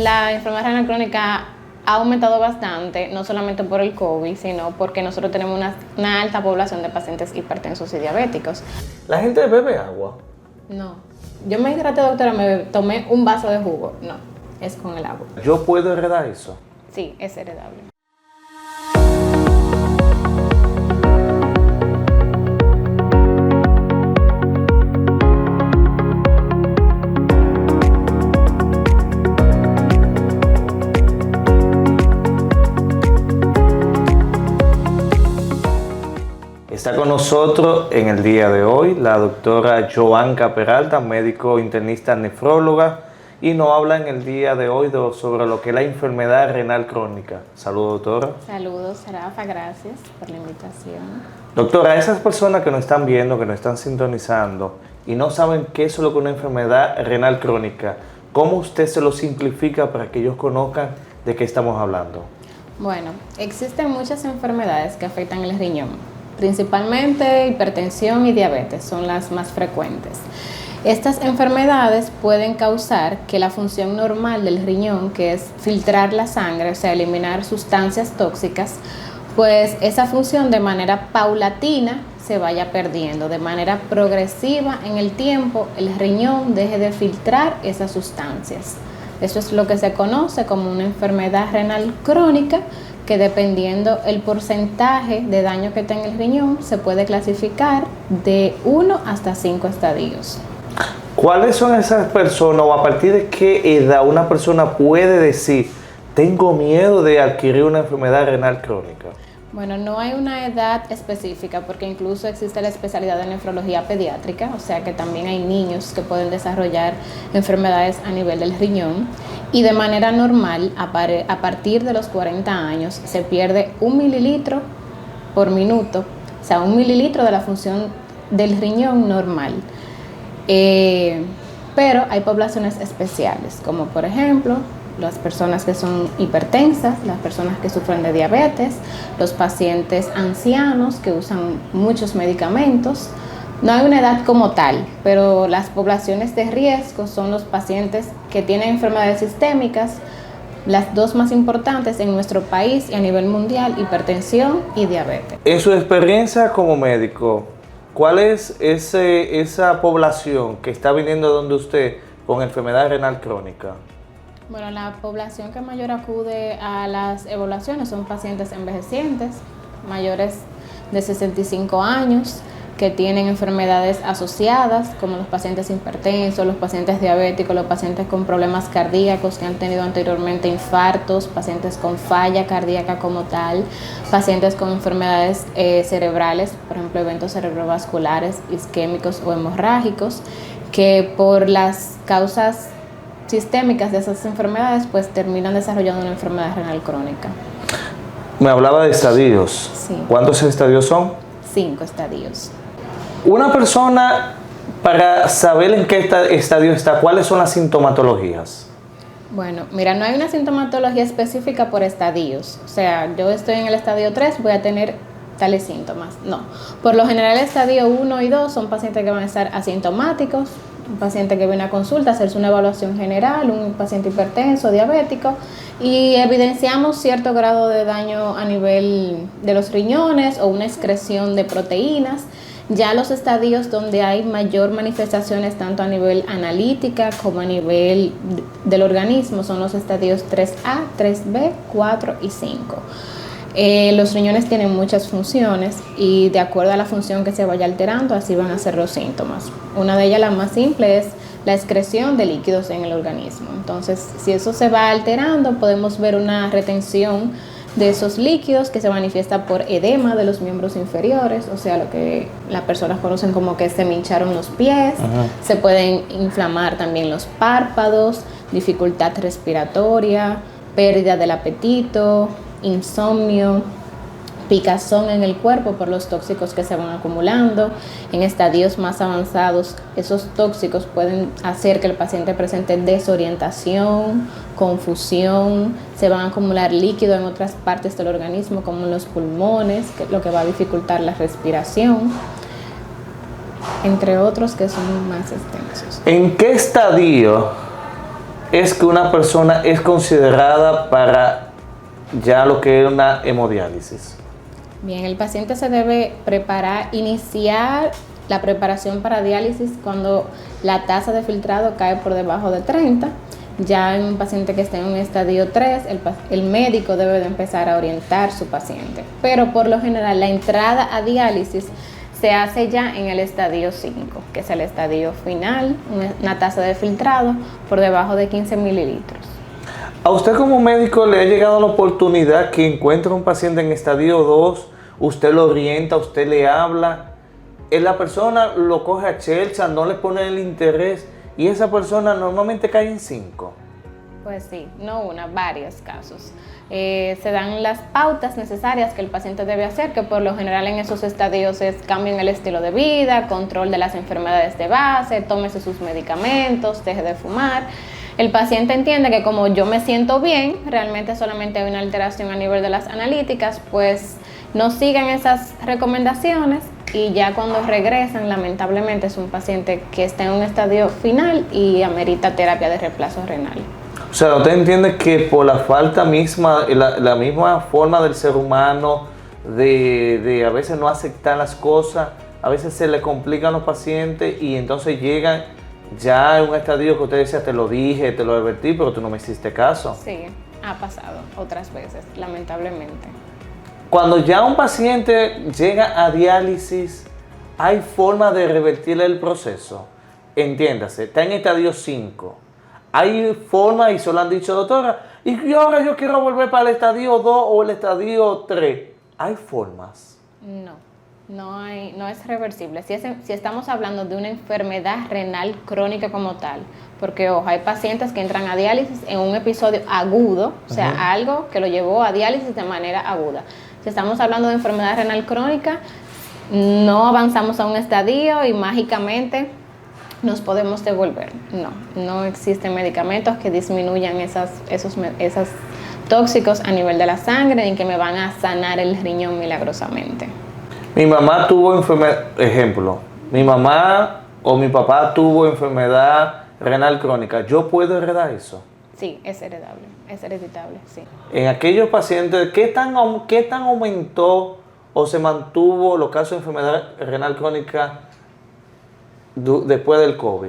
la enfermedad renal crónica ha aumentado bastante, no solamente por el COVID, sino porque nosotros tenemos una alta población de pacientes hipertensos y diabéticos. ¿La gente bebe agua? No. Yo me hidraté, doctora, me tomé un vaso de jugo. No, es con el agua. ¿Yo puedo heredar eso? Sí, es heredable. Está con nosotros en el día de hoy la doctora Joanka Peralta, médico internista nefróloga, y nos habla en el día de hoy sobre lo que es la enfermedad renal crónica. Saludos, doctora. Saludos, Rafa, gracias por la invitación. Doctora, esas personas que nos están viendo, que nos están sintonizando y no saben qué es lo que es una enfermedad renal crónica, ¿cómo usted se lo simplifica para que ellos conozcan de qué estamos hablando? Bueno, existen muchas enfermedades que afectan el riñón. Principalmente hipertensión y diabetes son las más frecuentes. Estas enfermedades pueden causar que la función normal del riñón, que es filtrar la sangre, o sea, eliminar sustancias tóxicas, pues esa función de manera paulatina se vaya perdiendo. De manera progresiva en el tiempo, el riñón deje de filtrar esas sustancias. Eso es lo que se conoce como una enfermedad renal crónica, que dependiendo el porcentaje de daño que tenga el riñón, se puede clasificar de 1 hasta 5 estadios. ¿Cuáles son esas personas o a partir de qué edad una persona puede decir, tengo miedo de adquirir una enfermedad renal crónica? Bueno, no hay una edad específica porque incluso existe la especialidad de nefrología pediátrica, o sea que también hay niños que pueden desarrollar enfermedades a nivel del riñón. Y de manera normal, a partir de los 40 años, se pierde 1 mililitro por minuto, o sea, 1 mililitro de la función del riñón normal. Pero hay poblaciones especiales, como por ejemplo, las personas que son hipertensas, las personas que sufren de diabetes, los pacientes ancianos que usan muchos medicamentos. No hay una edad como tal, pero las poblaciones de riesgo son los pacientes que tienen enfermedades sistémicas, las dos más importantes en nuestro país y a nivel mundial, hipertensión y diabetes. En su experiencia como médico, ¿cuál es esa población que está viniendo donde usted con enfermedad renal crónica? Bueno, la población que mayor acude a las evaluaciones son pacientes envejecientes, mayores de 65 años, que tienen enfermedades asociadas, como los pacientes hipertensos, los pacientes diabéticos, los pacientes con problemas cardíacos que han tenido anteriormente infartos, pacientes con falla cardíaca como tal, pacientes con enfermedades cerebrales, por ejemplo, eventos cerebrovasculares, isquémicos o hemorrágicos, que por las causas sistémicas de esas enfermedades, pues terminan desarrollando una enfermedad renal crónica. Me hablaba de estadios. Sí. ¿Cuántos estadios son? 5 estadios. Una persona, para saber en qué estadio está, ¿cuáles son las sintomatologías? Bueno, mira, no hay una sintomatología específica por estadios. O sea, yo estoy en el estadio 3, voy a tener tales síntomas. No. Por lo general, el estadio 1 y 2 son pacientes que van a estar asintomáticos, un paciente que viene a consulta, hacerse una evaluación general, un paciente hipertenso, diabético, y evidenciamos cierto grado de daño a nivel de los riñones o una excreción de proteínas. Ya los estadios donde hay mayor manifestaciones tanto a nivel analítica como a nivel del organismo son los estadios 3A, 3B, 4 y 5. Los riñones tienen muchas funciones y de acuerdo a la función que se vaya alterando, así van a ser los síntomas. Una de ellas, la más simple, es la excreción de líquidos en el organismo. Entonces, si eso se va alterando, podemos ver una retención de esos líquidos que se manifiesta por edema de los miembros inferiores, o sea, lo que las personas conocen como que se me hincharon los pies. Ajá. Se pueden inflamar también los párpados, dificultad respiratoria, pérdida del apetito, insomnio, picazón en el cuerpo por los tóxicos que se van acumulando. En estadios más avanzados, esos tóxicos pueden hacer que el paciente presente desorientación, confusión, se van a acumular líquido en otras partes del organismo como en los pulmones, lo que va a dificultar la respiración, entre otros que son más extensos. ¿En qué estadio es que una persona es considerada para ya lo que es una hemodiálisis? Bien, el paciente se debe iniciar la preparación para diálisis cuando la tasa de filtrado cae por debajo de 30. Ya en un paciente que esté en un estadio 3, el médico debe de empezar a orientar su paciente. Pero por lo general la entrada a diálisis se hace ya en el estadio 5, que es el estadio final, una tasa de filtrado por debajo de 15 mililitros. ¿A usted como médico le ha llegado la oportunidad que encuentre un paciente en estadio 2, usted lo orienta, usted le habla, la persona lo coge a chelcha, no le pone el interés y esa persona normalmente cae en 5? Pues sí, no una, varios casos. Se dan las pautas necesarias que el paciente debe hacer, que por lo general en esos estadios es cambio en el estilo de vida, control de las enfermedades de base, tómese sus medicamentos, deje de fumar. El paciente entiende que como yo me siento bien, realmente solamente hay una alteración a nivel de las analíticas, pues no sigan esas recomendaciones y ya cuando regresan, lamentablemente es un paciente que está en un estadio final y amerita terapia de reemplazo renal. O sea, usted entiende que por la falta misma, la misma forma del ser humano de a veces no aceptar las cosas, a veces se le complican los pacientes y entonces llegan ya en un estadio que usted decía, te lo dije, te lo advertí, pero tú no me hiciste caso. Sí, ha pasado otras veces, lamentablemente. Cuando ya un paciente llega a diálisis, ¿hay forma de revertirle el proceso? Entiéndase, está en estadio 5. Hay forma, y se lo han dicho, doctora, y ahora yo quiero volver para el estadio 2 o el estadio 3. ¿Hay formas? No es reversible. Si estamos hablando de una enfermedad renal crónica como tal, porque ojo, hay pacientes que entran a diálisis en un episodio agudo, o sea, algo que lo llevó a diálisis de manera aguda. Si estamos hablando de enfermedad renal crónica, no avanzamos a un estadio y mágicamente nos podemos devolver. No existen medicamentos que disminuyan esos tóxicos a nivel de la sangre ni que me van a sanar el riñón milagrosamente. Mi mamá tuvo enfermedad, ejemplo, mi mamá o mi papá tuvo enfermedad renal crónica. ¿Yo puedo heredar eso? Sí, es heredable, es hereditable, sí. En aquellos pacientes, ¿qué tan aumentó o se mantuvo los casos de enfermedad renal crónica después del COVID?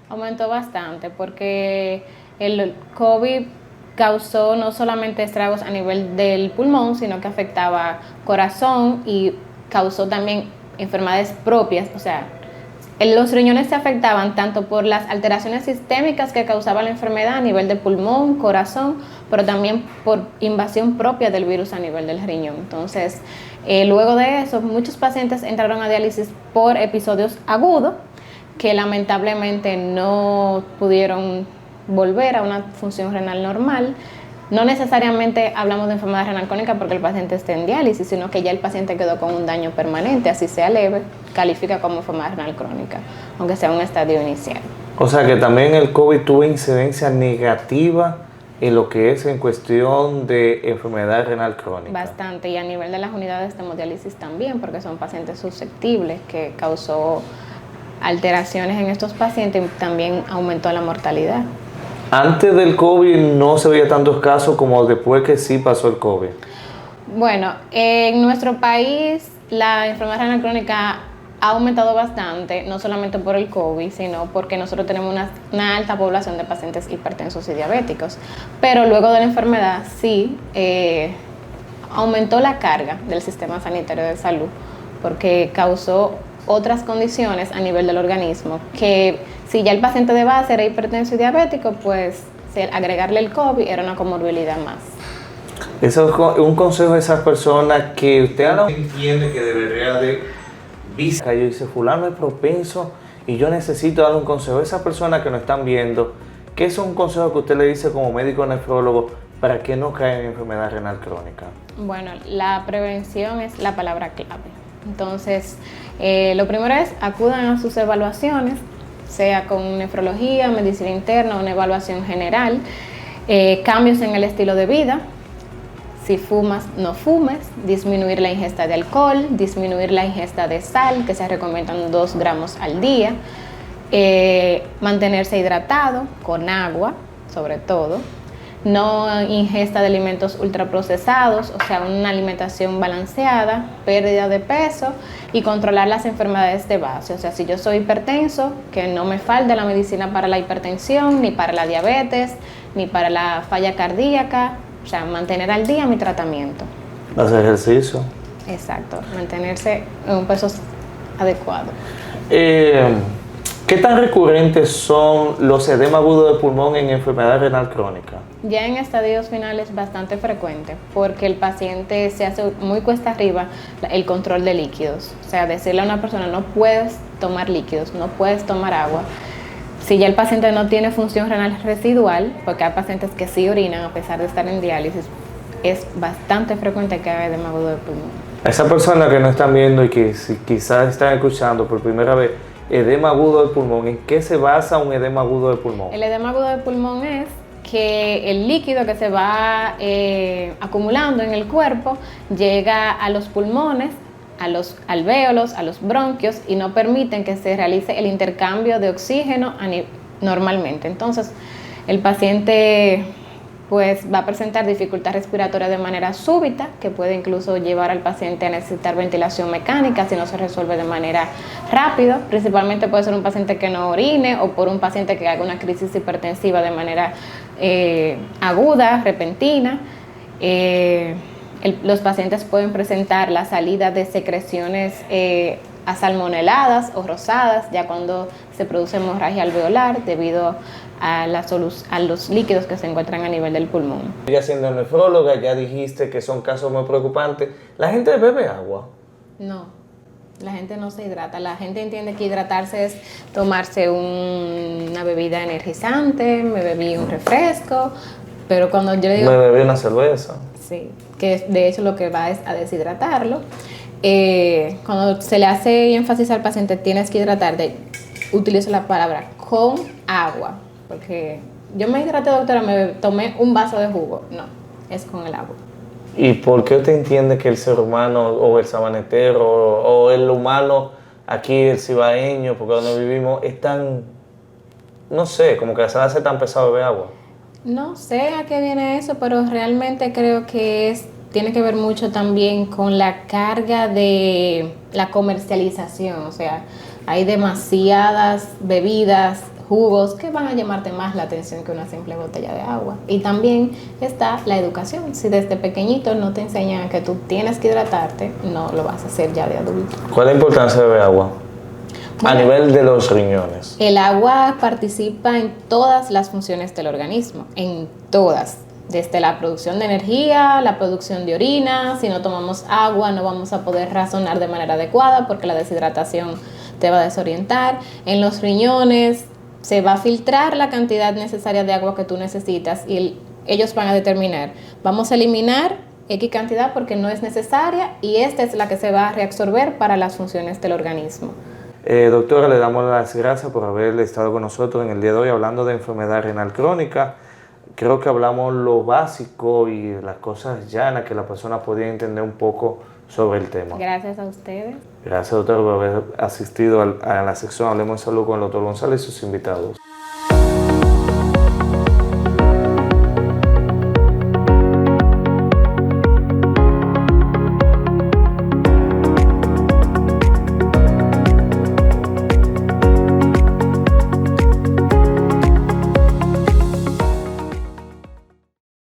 Aumentó bastante porque el COVID causó no solamente estragos a nivel del pulmón, sino que afectaba corazón y causó también enfermedades propias, o sea, los riñones se afectaban tanto por las alteraciones sistémicas que causaba la enfermedad a nivel de pulmón, corazón, pero también por invasión propia del virus a nivel del riñón. Entonces, luego de eso, muchos pacientes entraron a diálisis por episodios agudos que lamentablemente no pudieron volver a una función renal normal. No necesariamente hablamos de enfermedad renal crónica porque el paciente esté en diálisis, sino que ya el paciente quedó con un daño permanente, así sea leve, califica como enfermedad renal crónica, aunque sea un estadio inicial. O sea que también el COVID tuvo incidencia negativa en lo que es en cuestión de enfermedad renal crónica. Bastante, y a nivel de las unidades de hemodiálisis también, porque son pacientes susceptibles que causó alteraciones en estos pacientes y también aumentó la mortalidad. Antes del COVID no se veía tantos casos como después que sí pasó el COVID. Bueno, en nuestro país la enfermedad renal crónica ha aumentado bastante, no solamente por el COVID, sino porque nosotros tenemos una alta población de pacientes hipertensos y diabéticos. Pero luego de la enfermedad sí aumentó la carga del sistema sanitario de salud porque causó otras condiciones a nivel del organismo que si ya el paciente de base era hipertenso y diabético, pues agregarle el COVID era una comorbilidad más. Eso es un consejo a esas personas que usted no entiende que debería de visitar. Yo dice, fulano es propenso y yo necesito darle un consejo a esas personas que nos están viendo. ¿Qué es un consejo que usted le dice como médico nefrólogo para que no caigan en enfermedad renal crónica? Bueno, la prevención es la palabra clave. Entonces, lo primero es acudan a sus evaluaciones, sea con nefrología, medicina interna, una evaluación general, cambios en el estilo de vida, si fumas, no fumes, disminuir la ingesta de alcohol, disminuir la ingesta de sal, que se recomiendan 2 gramos al día, mantenerse hidratado con agua, sobre todo. No ingesta de alimentos ultraprocesados, o sea, una alimentación balanceada, pérdida de peso y controlar las enfermedades de base. O sea, si yo soy hipertenso, que no me falte la medicina para la hipertensión, ni para la diabetes, ni para la falla cardíaca. O sea, mantener al día mi tratamiento. Hacer ejercicio. Exacto, mantenerse en un peso adecuado. ¿Qué tan recurrentes son los edemas agudos de pulmón en enfermedad renal crónica? Ya en estadios finales bastante frecuente, porque el paciente se hace muy cuesta arriba el control de líquidos. O sea, decirle a una persona, no puedes tomar líquidos, no puedes tomar agua. Si ya el paciente no tiene función renal residual, porque hay pacientes que sí orinan a pesar de estar en diálisis, es bastante frecuente que haga edema agudo de pulmón. A esa persona que no están viendo y que quizás están escuchando por primera vez, edema agudo del pulmón, ¿en qué se basa un edema agudo del pulmón? El edema agudo del pulmón es que el líquido que se va acumulando en el cuerpo llega a los pulmones, a los alvéolos, a los bronquios y no permiten que se realice el intercambio de oxígeno normalmente. Entonces, el paciente pues va a presentar dificultad respiratoria de manera súbita, que puede incluso llevar al paciente a necesitar ventilación mecánica si no se resuelve de manera rápida. Principalmente puede ser un paciente que no orine o por un paciente que haga una crisis hipertensiva de manera aguda, repentina. Los pacientes pueden presentar la salida de secreciones asalmoneladas o rosadas, ya cuando se produce hemorragia alveolar debido a los líquidos que se encuentran a nivel del pulmón. Ya siendo nefróloga, ya dijiste que son casos muy preocupantes. ¿La gente bebe agua? No, la gente no se hidrata. La gente entiende que hidratarse es tomarse una bebida energizante, me bebí un refresco, pero cuando yo digo... Me bebí una cerveza. Sí, que de hecho lo que va es a deshidratarlo. Cuando se le hace énfasis al paciente, tienes que hidratarte, utilizo la palabra con agua, porque yo me hidraté, doctora, me tomé un vaso de jugo. No, es con el agua. ¿Y por qué usted entiende que el ser humano o el sabanetero o el humano aquí, el cibaeño, porque donde vivimos, es tan, no sé, como que se hace tan pesado beber agua? No sé a qué viene eso, pero realmente creo que tiene que ver mucho también con la carga de la comercialización. O sea, hay demasiadas bebidas, jugos que van a llamarte más la atención que una simple botella de agua. Y también está la educación. Si desde pequeñito no te enseñan que tú tienes que hidratarte, no lo vas a hacer ya de adulto. ¿Cuál es la importancia de beber agua? Bueno, a nivel de los riñones. El agua participa en todas las funciones del organismo, en todas. Desde la producción de energía, la producción de orina. Si no tomamos agua no vamos a poder razonar de manera adecuada porque la deshidratación te va a desorientar. En los riñones se va a filtrar la cantidad necesaria de agua que tú necesitas y ellos van a determinar, vamos a eliminar X cantidad porque no es necesaria y esta es la que se va a reabsorber para las funciones del organismo. Doctora, le damos las gracias por haber estado con nosotros en el día de hoy hablando de enfermedad renal crónica. Creo que hablamos lo básico y las cosas llanas que la persona podía entender un poco sobre el tema. Gracias a ustedes. Gracias, doctor, por haber asistido a la sección Hablemos de Salud con el doctor González y sus invitados.